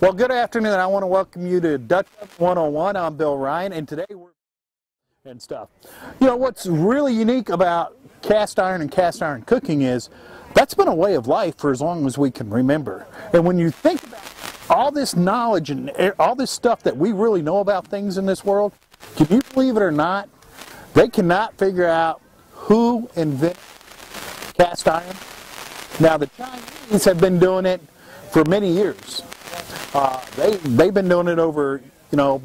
Well, good afternoon. I want to welcome you to Dutch Oven 101. I'm Bill Ryan, and today we're and stuff. You know, what's really unique about cast iron and cast iron cooking is that's been a way of life for as long as we can remember. And when you think about all this knowledge and all this stuff that we really know about things in this world, can you believe it or not, they cannot figure out who invented cast iron. Now, the Chinese have been doing it for many years. They've been doing it over,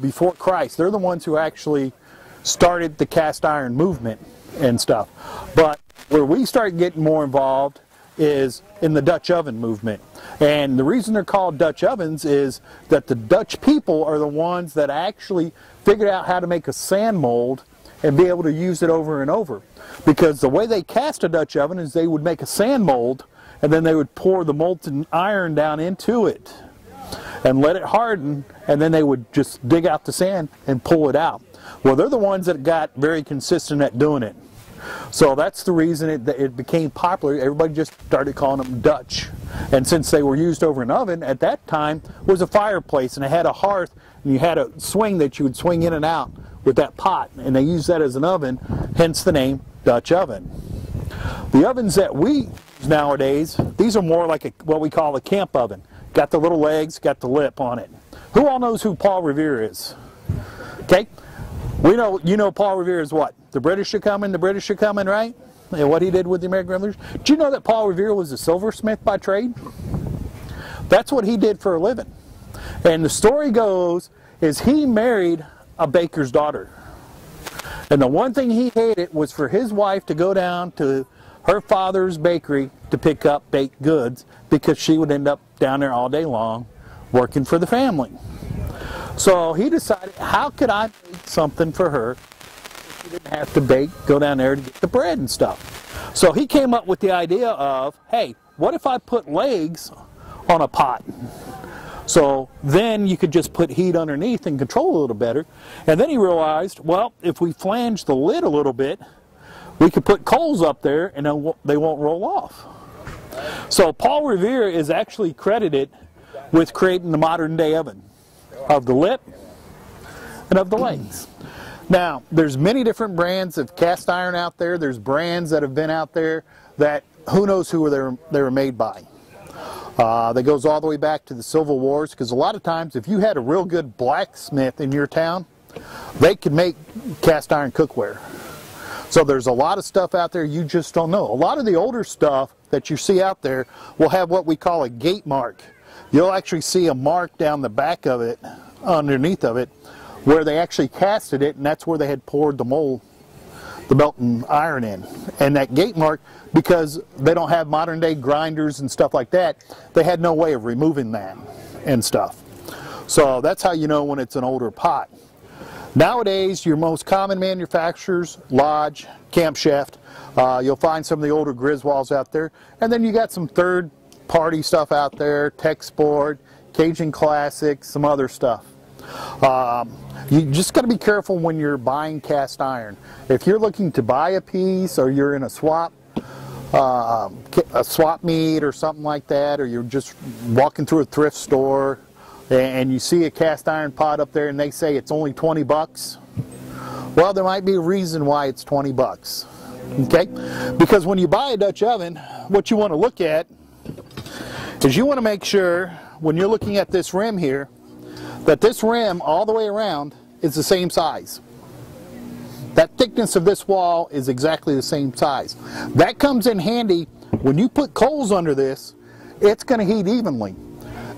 before Christ. They're the ones who actually started the cast iron movement and stuff. But where we start getting more involved is in the Dutch oven movement. And the reason they're called Dutch ovens is that the Dutch people are the ones that actually figured out how to make a sand mold and be able to use it over and over. Because the way they cast a Dutch oven is they would make a sand mold and then they would pour the molten iron down into it and let it harden, and then they would just dig out the sand and pull it out. Well, they're the ones that got very consistent at doing it. So that's the reason it became popular. Everybody just started calling them Dutch. And since they were used over an oven, at that time it was a fireplace and it had a hearth and you had a swing that you would swing in and out with that pot, and they used that as an oven, hence the name Dutch oven. The ovens that we use nowadays, these are more like what we call a camp oven. Got the little legs, got the lip on it. Who all knows who Paul Revere is? Okay? You know Paul Revere is what? The British are coming, right? And what he did with the American Revolution. Do you know that Paul Revere was a silversmith by trade? That's what he did for a living. And the story goes is he married a baker's daughter. And the one thing he hated was for his wife to go down to her father's bakery to pick up baked goods, because she would end up down there all day long working for the family. So he decided, how could I make something for her if she didn't have to go down there to get the bread and stuff? So he came up with the idea of, hey, what if I put legs on a pot? So then you could just put heat underneath and control a little better. And then he realized, well, if we flange the lid a little bit, we could put coals up there and they won't roll off. So Paul Revere is actually credited with creating the modern day oven of the lip and of the legs. Now, there's many different brands of cast iron out there. There's brands that have been out there that who knows who they were made by. That goes all the way back to the Civil Wars, because a lot of times if you had a real good blacksmith in your town, they could make cast iron cookware. So there's a lot of stuff out there you just don't know. A lot of the older stuff that you see out there will have what we call a gate mark. You'll actually see a mark down the back of it, underneath of it, where they actually casted it, and that's where they had poured the mold, the melting iron in. And that gate mark, because they don't have modern day grinders and stuff like that, they had no way of removing that and stuff. So that's how you know when it's an older pot. Nowadays, your most common manufacturers, Lodge, Camp Chef, you'll find some of the older Griswolds out there, and then you got some third-party stuff out there, Texport, Cajun Classic, some other stuff. You just got to be careful when you're buying cast iron. If you're looking to buy a piece, or you're in a swap meet or something like that, or you're just walking through a thrift store and you see a cast iron pot up there and they say it's only 20 bucks, well, there might be a reason why it's 20 bucks. Okay? Because when you buy a Dutch oven, what you want to look at is you want to make sure, when you're looking at this rim here, that this rim all the way around is the same size. That thickness of this wall is exactly the same size. That comes in handy when you put coals under this. It's going to heat evenly.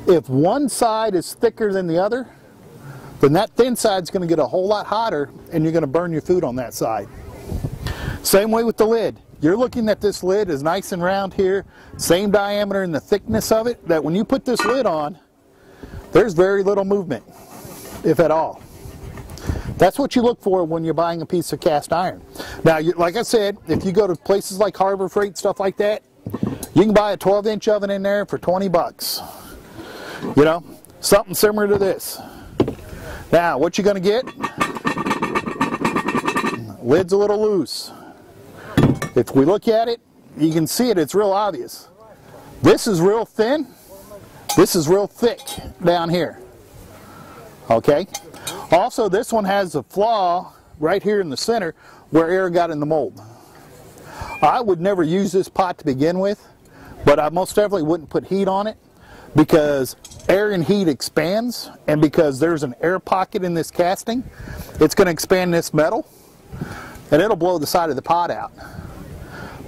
If one side is thicker than the other, then that thin side is going to get a whole lot hotter and you're going to burn your food on that side. Same way with the lid. You're looking at this lid is nice and round here, same diameter and the thickness of it, that when you put this lid on, there's very little movement, if at all. That's what you look for when you're buying a piece of cast iron. Now, like I said, if you go to places like Harbor Freight, stuff like that, you can buy a 12-inch oven in there for 20 bucks. You know, something similar to this. Now, what you're going to get, lid's a little loose. If we look at it, you can see it, it's real obvious. This is real thin, This is real thick down here. Okay. Also, this one has a flaw right here in the center where air got in the mold. I would never use this pot to begin with, but I most definitely wouldn't put heat on it, because air and heat expands, and because there's an air pocket in this casting, it's going to expand this metal and it'll blow the side of the pot out.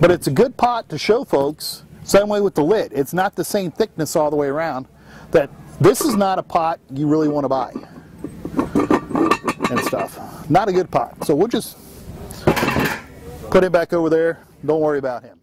But it's a good pot to show folks. Same way with the lid. It's not the same thickness all the way around. That this is not a pot you really want to buy and stuff. Not a good pot. So we'll just put him back over there. Don't worry about him.